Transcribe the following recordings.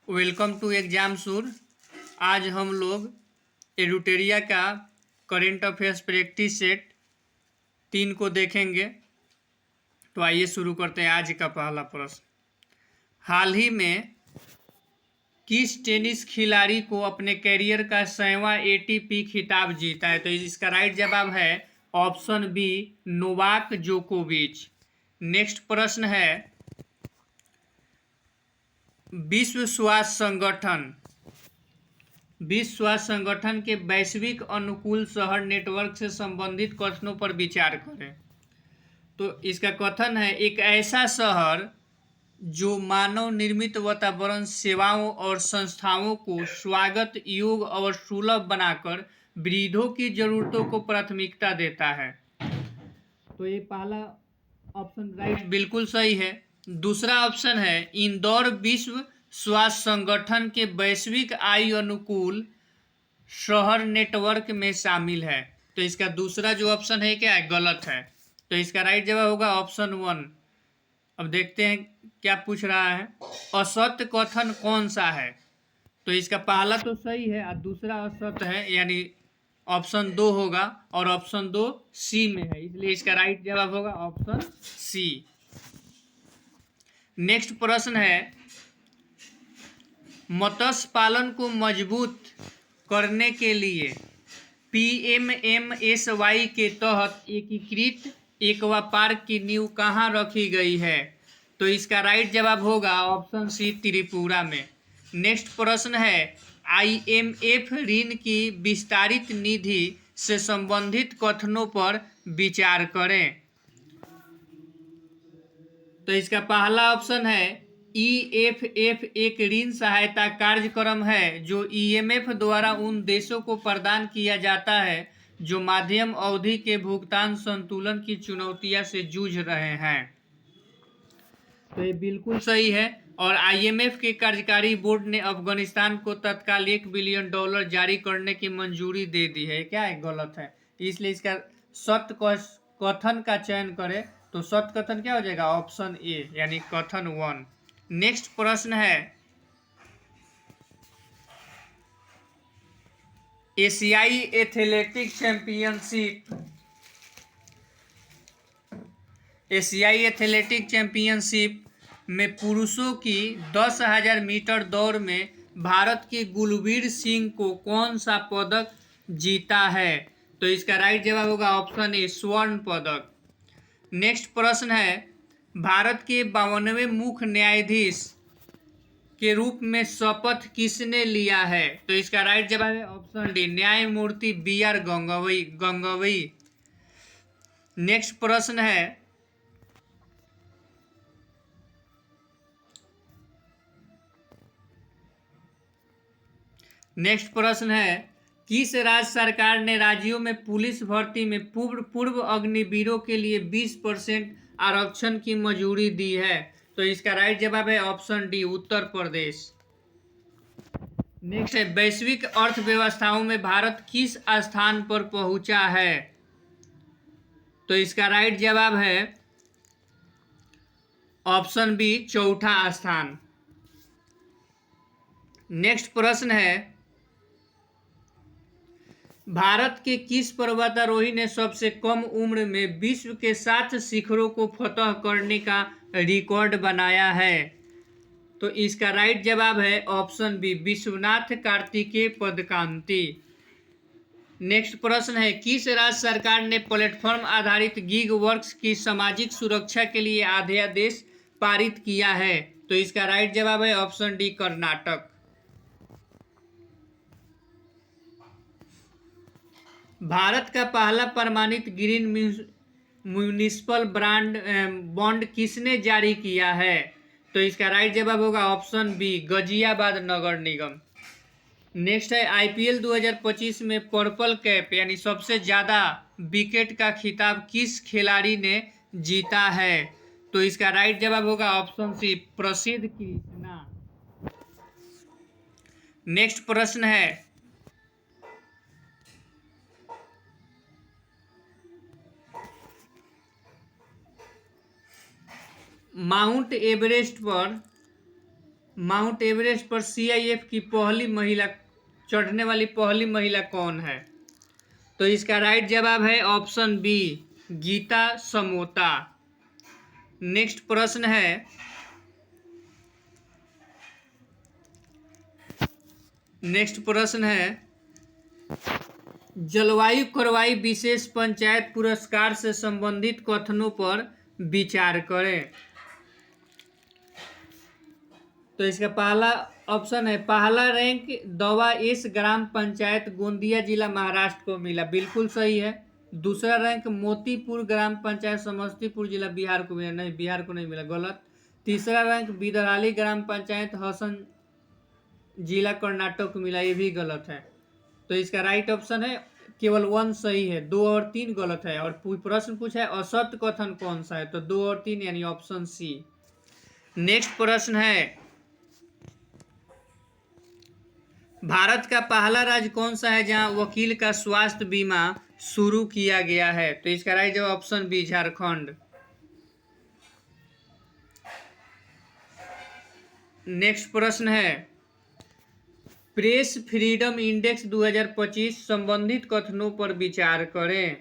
Welcome to exam सूर। आज हम लोग एडुटेरिया का करेंट अफेयर्स प्रैक्टिस सेट 3 को देखेंगे। तो आइए शुरू करते हैं। आज का पहला प्रश्न, हाल ही में किस टेनिस खिलाड़ी को अपने कैरियर का 100वां एटीपी खिताब जीता है? तो इसका राइट जवाब है ऑप्शन बी, नोवाक जोकोविच। नेक्स्ट प्रश्न है, विश्व स्वास्थ्य संगठन विश्व स्वास्थ्य संगठन के वैश्विक अनुकूल शहर नेटवर्क से संबंधित कथनों पर विचार करें। तो इसका कथन है, एक ऐसा शहर जो मानव निर्मित वातावरण, सेवाओं और संस्थाओं को स्वागत योग्य और सुलभ बनाकर वृद्धों की जरूरतों को प्राथमिकता देता है। तो ये पहला ऑप्शन राइट बिल्कुल सही है। दूसरा ऑप्शन है, इंदौर विश्व स्वास्थ्य संगठन के वैश्विक आय अनुकूल शहर नेटवर्क में शामिल है। तो इसका दूसरा जो ऑप्शन है क्या है, गलत है। तो इसका राइट जवाब होगा ऑप्शन 1। अब देखते हैं क्या पूछ रहा है, असत्य कथन कौन सा है? तो इसका पहला तो सही है और दूसरा असत्य है, यानी ऑप्शन 2 होगा और ऑप्शन 2 सी में है, इसलिए इसका राइट जवाब होगा ऑप्शन सी। नेक्स्ट प्रश्न है, मत्स्य पालन को मजबूत करने के लिए PMMSY के तहत एकीकृत एक्वा पार्क की नींव कहाँ रखी गई है? तो इसका राइट जवाब होगा ऑप्शन सी, त्रिपुरा में। नेक्स्ट प्रश्न है, IMF ऋण की विस्तारित निधि से संबंधित कथनों पर विचार करें। तो इसका पहला ऑप्शन है, EFF एक ऋण सहायता कार्यक्रम है जो IMF द्वारा उन देशों को प्रदान किया जाता है जो मध्यम अवधि के भुगतान संतुलन की चुनौतियों से जूझ रहे हैं। तो ये बिल्कुल सही है और IMF के कार्यकारी बोर्ड ने अफगानिस्तान को तत्काल $1 बिलियन जारी करने की मंजूरी दे दी है। क्या है, गलत है, इसलिए इसका सत्य कथन का चयन करें तो सत्य कथन क्या हो जाएगा, ऑप्शन ए, यानी कथन 1। नेक्स्ट प्रश्न है, एशियाई एथलेटिक चैंपियनशिप में पुरुषों की 10,000 मीटर दौड़ में भारत के गुलबीर सिंह को कौन सा पदक जीता है? तो इसका राइट जवाब होगा ऑप्शन ए, स्वर्ण पदक। नेक्स्ट प्रश्न है, भारत के 52वें मुख्य न्यायाधीश के रूप में शपथ किसने लिया है? तो इसका राइट जवाब है ऑप्शन डी, न्यायमूर्ति BR गंगवई। नेक्स्ट प्रश्न है, किस राज्य सरकार ने राज्यों में पुलिस भर्ती में पूर्व अग्निवीरों के लिए 20% आरक्षण की मंजूरी दी है? तो इसका राइट जवाब है option D, Uttar Pradesh. Next है, वैश्विक अर्थव्यवस्थाओं में भारत किस स्थान पर पहुंचा है? तो इसका राइट जवाब है ऑप्शन बी, चौथा स्थान। नेक्स्ट प्रश्न है, भारत के किस पर्वतारोही ने सबसे कम उम्र में विश्व के 7 शिखरों को फतह करने का रिकॉर्ड बनाया है? तो इसका राइट जवाब है option B, Vishwanath Kartikeya Padakanti. Next प्रश्न है, किस राज्य सरकार ने प्लेटफॉर्म आधारित गिग वर्क्स की सामाजिक सुरक्षा के लिए अध्यादेश पारित किया है? तो इसका राइट जवाब है ऑप्शन डी, कर्नाटक। भारत का पहला प्रमाणित ग्रीन म्यूनिसिपल बॉन्ड किसने जारी किया है? तो इसका राइट जवाब होगा ऑप्शन बी, गाजियाबाद नगर निगम। नेक्स्ट है, IPL 2025 में पर्पल कैप यानी सबसे ज़्यादा विकेट का खिताब किस खिलाड़ी ने जीता है? तो इसका राइट जवाब होगा ऑप्शन सी, प्रसिद्ध कृष्णा। नेक्स्ट प्रश्न है, माउंट एवरेस्ट पर माउंट एवरेस्ट पर सीआईएफ की पहली महिला चढ़ने वाली पहली महिला कौन है? तो इसका राइट जवाब है ऑप्शन बी, गीता समोता। नेक्स्ट प्रश्न है जलवायु कार्रवाई विशेष पंचायत पुरस्कार से संबंधित कथनों पर विचार करें। तो इसका पहला ऑप्शन है, पहला रैंक दवा एस ग्राम पंचायत गोंदिया जिला महाराष्ट्र को मिला, बिल्कुल सही है। दूसरा रैंक मोतीपुर ग्राम पंचायत समस्तीपुर जिला बिहार को मिला, नहीं बिहार को नहीं मिला, गलत। तीसरा रैंक बिदराली ग्राम पंचायत हसन जिला कर्नाटक को मिला, ये भी गलत है। तो इसका राइट ऑप्शन है केवल 1 सही है, 2 और 3 गलत है। और प्रश्न पूछा है असत्य कथन कौन सा है, तो 2 और 3 यानी ऑप्शन सी। नेक्स्ट प्रश्न है भारत का पहला राज्य कौन सा है जहां वकील का स्वास्थ्य बीमा शुरू किया गया है? तो इसका राइट जवाब ऑप्शन बी, झारखंड। नेक्स्ट प्रश्न है प्रेस फ्रीडम इंडेक्स 2025 संबंधित कथनों पर विचार करें।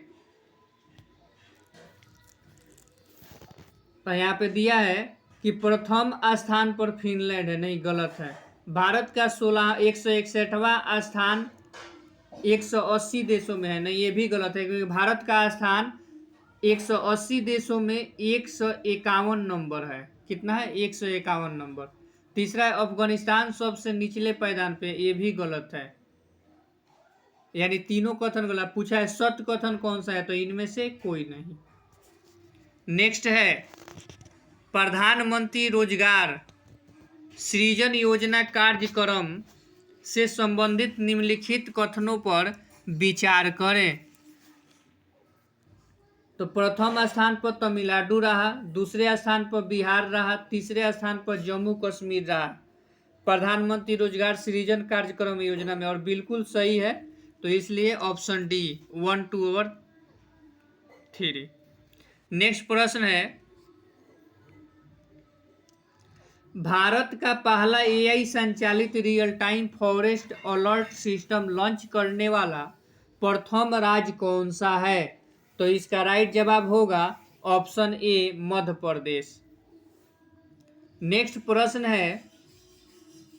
तो यहाँ पे दिया है कि प्रथम स्थान पर फिनलैंड है, नहीं गलत है। भारत का 161वां स्थान 180 देशों में है, नहीं ये भी गलत है, क्योंकि भारत का स्थान 180 देशों में 151 नंबर है। कितना है? 151 नंबर। तीसरा है अफगानिस्तान सबसे निचले पायदान पे, ये भी गलत है, यानी तीनों कथन गलत। पूछा है सत्य कथन कौन सा है, तो इनमें से कोई नहीं। नेक्स्ट है प्रधानमंत्री रोजगार सृजन योजना कार्यक्रम से संबंधित निम्नलिखित कथनों पर विचार करें। तो प्रथम स्थान पर तमिलनाडु रहा, दूसरे स्थान पर बिहार रहा, तीसरे स्थान पर जम्मू कश्मीर रहा प्रधानमंत्री रोजगार सृजन कार्यक्रम योजना में, और बिल्कुल सही है। तो इसलिए ऑप्शन डी 1, 2 और 3। नेक्स्ट प्रश्न है भारत का पहला एआई संचालित real time forest alert system launch करने वाला प्रथम राज्य कौन सा है? तो इसका राइट जवाब होगा option A, Madhya Pradesh. Next प्रश्न है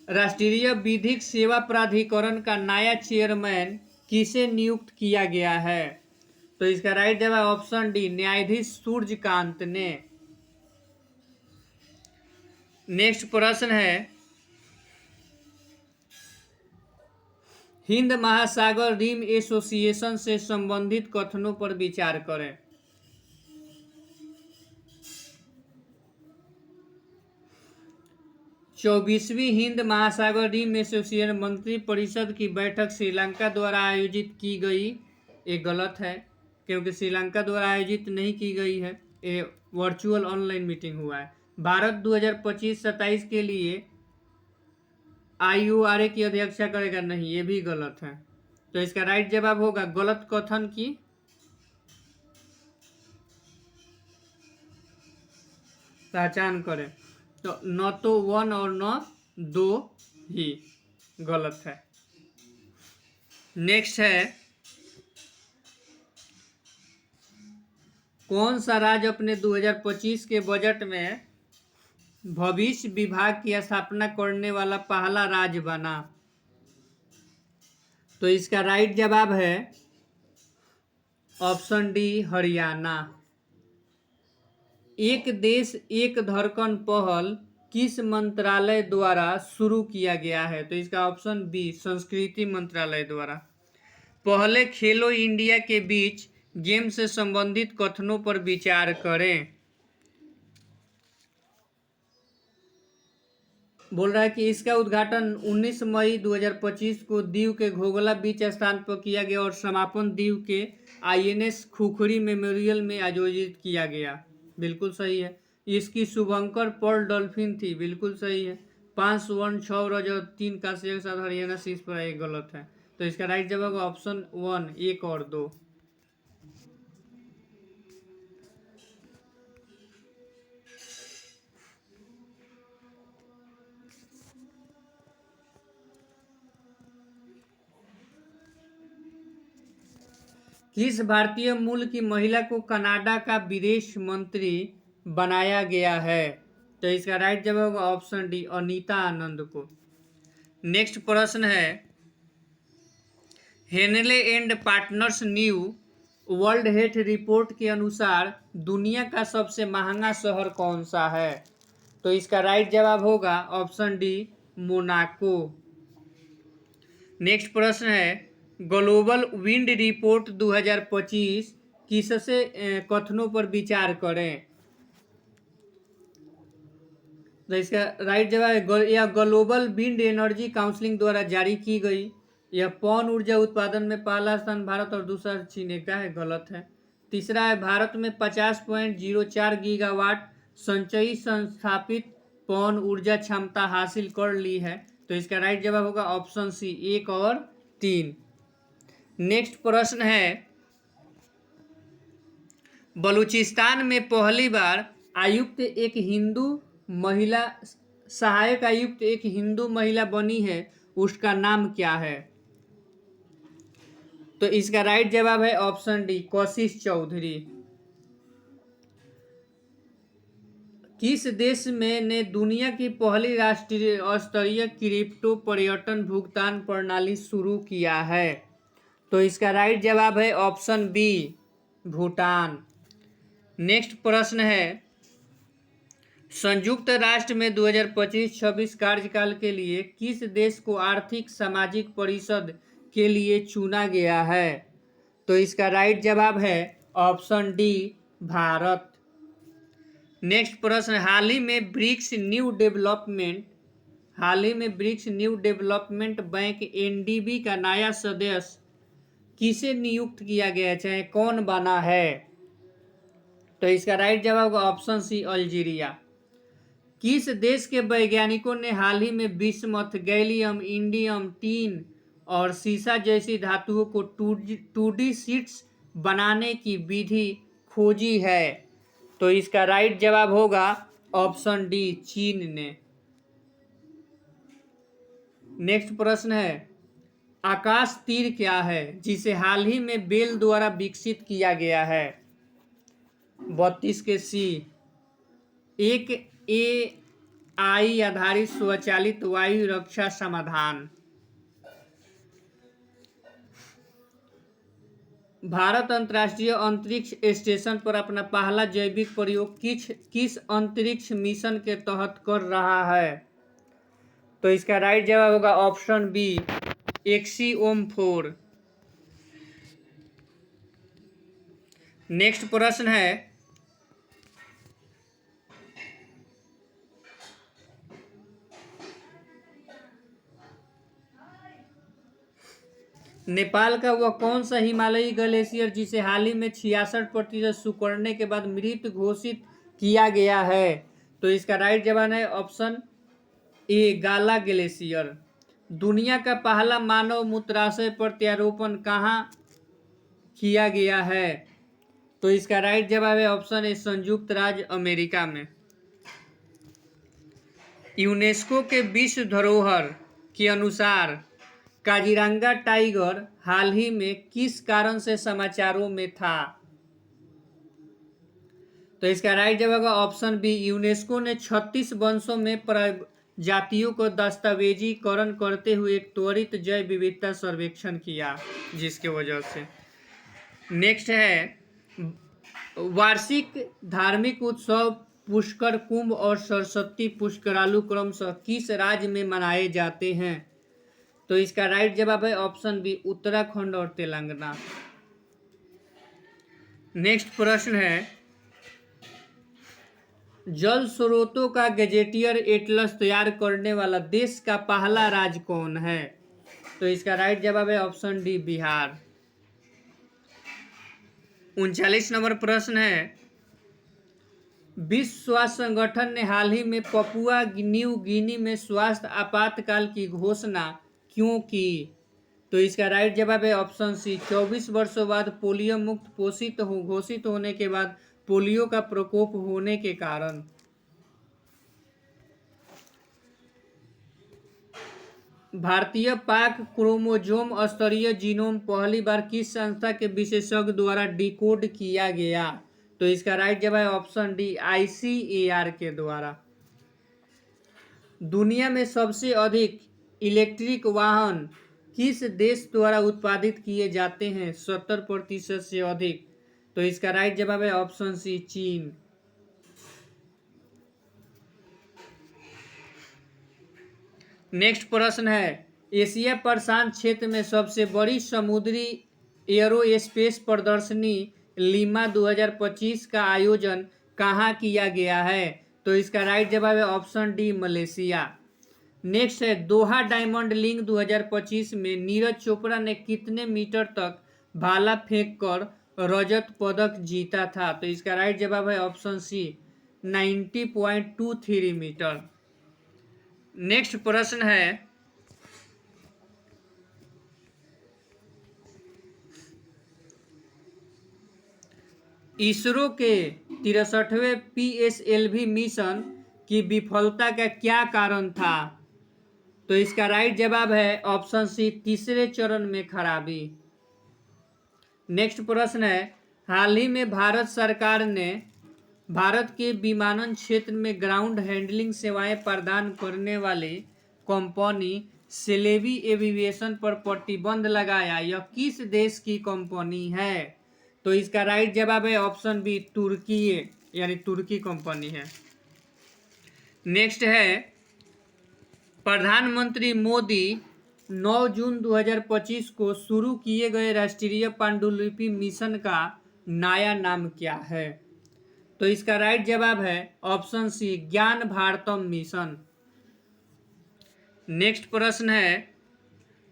राष्ट्रीय विधिक सेवा प्राधिकरण का नया चेयरमैन किसे नियुक्त किया गया है? तो इसका राइट जवाब ऑप्शन डी, न्यायाधीश सूर्यकांत ने। नेक्स्ट प्रश्न है हिंद महासागर रिम एसोसिएशन से संबंधित कथनों पर विचार करें। चौबीसवीं हिंद महासागर रिम एसोसिएशन मंत्री परिषद की बैठक श्रीलंका द्वारा आयोजित की गई, ये गलत है, क्योंकि श्रीलंका द्वारा आयोजित नहीं की गई है, ये वर्चुअल ऑनलाइन मीटिंग हुआ है। भारत 2025-27 के लिए IURA की अध्यक्षता करेगा, नहीं ये भी गलत है। तो इसका राइट जवाब होगा गलत कथन की पहचान करें। तो न तो 1 और न 2 ही गलत है। नेक्स्ट है कौन सा राज्य अपने 2025 के बजट में भविष्य विभाग की स्थापना करने वाला पहला राज्य बना? तो इसका राइट जवाब है ऑप्शन डी, हरियाणा। एक देश एक धड़कन पहल किस मंत्रालय द्वारा शुरू किया गया है? तो इसका ऑप्शन बी, संस्कृति मंत्रालय द्वारा। पहले खेलो इंडिया के बीच गेम से संबंधित कथनों पर विचार करें। बोल रहा है कि इसका उद्घाटन 19 मई 2025 को दीव के घोघला बीच स्थान पर किया गया और समापन दीव के INS खुखरी मेमोरियल में आयोजित किया गया, बिल्कुल सही है। इसकी शुभंकर पर्ल डॉल्फिन थी, बिल्कुल सही है। 5 स्वर्ण 6 रज और 3 कांस्य के साथ हरियाणा शीर्ष पर है, गलत है। तो इसका राइट जवाब ऑप्शन 1, 1 और 2। किस भारतीय मूल की महिला को कनाडा का विदेश मंत्री बनाया गया है? तो इसका राइट जवाब होगा ऑप्शन डी, अनीता आनंद को। नेक्स्ट प्रश्न है, Henley and partners new world health report के अनुसार दुनिया का सबसे महंगा शहर कौन सा है? तो इसका राइट जवाब होगा ऑप्शन डी, मोनाको। नेक्स्ट प्रश्न है, ग्लोबल विंड रिपोर्ट 2025 किससे कथनों पर विचार करें? तो इसका राइट जवाब है, यह ग्लोबल विंड एनर्जी काउंसिल द्वारा जारी की गई। यह पवन ऊर्जा उत्पादन में पहला स्थान भारत और दूसरा चीन का है, गलत है। तीसरा है, भारत में 50.04 गीगावाट संचयी संस्थापित पवन ऊर्जा क्षमता हासिल कर ली है। तो इसका राइट जवाब होगा ऑप्शन सी, 1 और 3। नेक्स्ट प्रश्न है, बलूचिस्तान में पहली बार आयुक्त एक हिंदू महिला सहायक आयुक्त एक हिंदू महिला बनी है, उसका नाम क्या है? तो इसका राइट जवाब है ऑप्शन डी, कशिश चौधरी। किस देश में ने दुनिया की पहली राष्ट्रीय स्तरीय क्रिप्टो पर्यटन भुगतान प्रणाली शुरू किया है? तो इसका राइट जवाब है ऑप्शन बी, भूटान। नेक्स्ट प्रश्न है, संयुक्त राष्ट्र में 2025-26 कार्यकाल के लिए किस देश को आर्थिक सामाजिक परिषद के लिए चुना गया है? तो इसका राइट जवाब है ऑप्शन डी, भारत। नेक्स्ट प्रश्न, हाल ही में BRICS new development bank NDB का नया सदस्य किसे नियुक्त किया गया, चाहे कौन बना है? तो इसका राइट जवाब होगा ऑप्शन सी, अल्जीरिया। किस देश के वैज्ञानिकों ने हाल ही में बिस्मथ, गैलियम, इंडियम, टीन और सीसा जैसी धातुओं को 2D शीट्स बनाने की विधि खोजी है? तो इसका राइट जवाब होगा ऑप्शन डी, चीन ने। नेक्स्ट प्रश्न है, आकाश तीर क्या है जिसे हाल ही में बेल द्वारा विकसित किया गया है? 32 के सी, एक AI आधारित स्वचालित वायु रक्षा समाधान। भारत अंतर्राष्ट्रीय अंतरिक्ष स्टेशन पर अपना पहला जैविक प्रयोग किस अंतरिक्ष मिशन के तहत कर रहा है? तो इसका राइट जवाब होगा ऑप्शन बी, एक्सियोम 4। नेक्स्ट प्रश्न है, नेपाल का वह कौन सा हिमालयी ग्लेशियर जिसे हाल ही में 66% सिकुड़ने के बाद मृत घोषित किया गया है? तो इसका राइट जवाब है ऑप्शन ए, गाला ग्लेशियर। दुनिया का पहला मानव मूत्राशय प्रत्यारोपण कहाँ किया गया है? तो इसका राइट जवाब है ऑप्शन ए, संयुक्त राज्य अमेरिका में। यूनेस्को के विश्व धरोहर के अनुसार काजीरंगा टाइगर हाल ही में किस कारण से समाचारों में था? तो इसका राइट जवाब होगा ऑप्शन बी, यूनेस्को ने 36 वंशों में प्रजातियों को दस्तावेजीकरण करते हुए एक त्वरित जैव विविधता सर्वेक्षण किया, जिसके वजह से। नेक्स्ट है, वार्षिक धार्मिक उत्सव पुष्कर, कुंभ और सरस्वती पुष्करालु क्रमशः किस राज्य में मनाए जाते हैं? तो इसका राइट जवाब है ऑप्शन बी, उत्तराखंड और तेलंगाना। नेक्स्ट प्रश्न है, जल स्रोतों का गजेटियर एटलस तैयार करने वाला देश का पहला राज्य कौन है? तो इसका राइट जवाब है ऑप्शन डी, बिहार। 39 नंबर प्रश्न है, विश्व स्वास्थ्य संगठन ने हाल ही में पपुआ न्यू गिनी में स्वास्थ्य आपातकाल की घोषणा क्यों की? तो इसका राइट जवाब है ऑप्शन सी, 24 वर्षों बाद पोलियो मुक्त घोषित होने के बाद पोलियो का प्रकोप होने के कारण। भारतीय पाक क्रोमोसोम स्तरीय जीनोम पहली बार किस संस्था के विशेषज्ञ द्वारा डिकोड किया गया? तो इसका राइट जवाब है ऑप्शन डी, ICAR के द्वारा। दुनिया में सबसे अधिक इलेक्ट्रिक वाहन किस देश द्वारा उत्पादित किए जाते हैं? 70% से अधिक। तो इसका राइट जवाब है ऑप्शन सी, चीन। नेक्स्ट प्रश्न है, एशिया प्रशांत क्षेत्र में सबसे बड़ी समुद्री एरोस्पेस प्रदर्शनी लीमा 2025 का आयोजन कहाँ किया गया है? तो इसका राइट जवाब है ऑप्शन डी, मलेशिया। नेक्स्ट है, दोहा डायमंड लीग 2025 में नीरज चोपड़ा ने कितने मीटर तक भाला फेंक कर रजत पदक जीता था? तो इसका राइट जवाब है ऑप्शन सी, 90.23 मीटर। नेक्स्ट प्रश्न है, इसरो के 63वें PSLV मिशन की विफलता का क्या कारण था? तो इसका राइट जवाब है ऑप्शन सी, तीसरे चरण में खराबी। नेक्स्ट प्रश्न है, हाल ही में भारत सरकार ने भारत के विमानन क्षेत्र में ग्राउंड हैंडलिंग सेवाएं प्रदान करने वाली कंपनी सिलेवी एविएशन पर प्रतिबंध लगाया। यह किस देश की कंपनी है? तो इसका राइट जवाब है ऑप्शन बी, तुर्की, यानी तुर्की कंपनी है। नेक्स्ट है, प्रधानमंत्री मोदी 9 जून 2025 को शुरू किए गए राष्ट्रीय पांडुलिपि मिशन का नया नाम क्या है? तो इसका राइट जवाब है ऑप्शन सी, ज्ञान भारतम मिशन। नेक्स्ट प्रश्न है,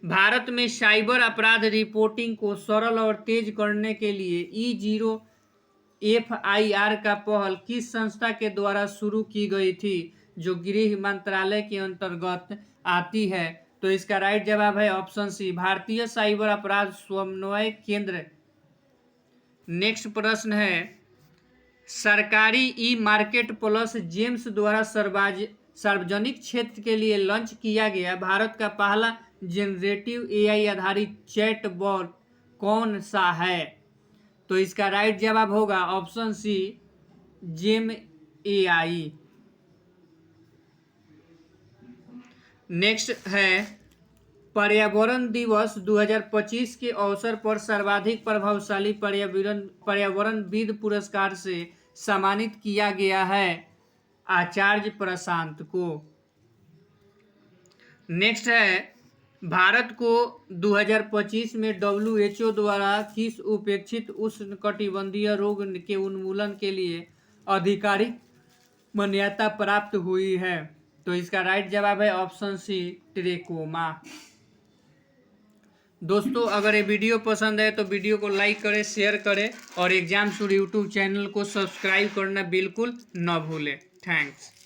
भारत में साइबर अपराध रिपोर्टिंग को सरल और तेज करने के लिए E0FIR का पहल किस संस्था के द्वारा शुरू की गई थी, जो गृह मंत्रालय के अंतर्गत आती है? तो इसका राइट जवाब है ऑप्शन सी, भारतीय साइबर अपराध समन्वय केंद्र। नेक्स्ट प्रश्न है, सरकारी ई-मार्केट प्लस जेम्स द्वारा सार्वजनिक क्षेत्र के लिए लॉन्च किया गया भारत का पहला जनरेटिव AI आधारित चैटबॉट कौन सा है? तो इसका राइट जवाब होगा option C, gem AI। Next है, पर्यावरण दिवस 2025 के अवसर पर सर्वाधिक प्रभावशाली पर्यावरणविद पुरस्कार से सम्मानित किया गया है आचार्य प्रशांत को। नेक्स्ट है, भारत को 2025 में WHO द्वारा किस उपेक्षित उष्णकटिबंधीय रोग के उन्मूलन के लिए आधिकारिक मान्यता प्राप्त हुई है? तो इसका राइट जवाब है ऑप्शन सी, ट्रेकोमा। दोस्तों, अगर ये वीडियो पसंद है तो वीडियो को लाइक करें, शेयर करें और एग्जाम स्टूडियो यूट्यूब चैनल को सब्सक्राइब करना बिल्कुल न भूलें। थैंक्स।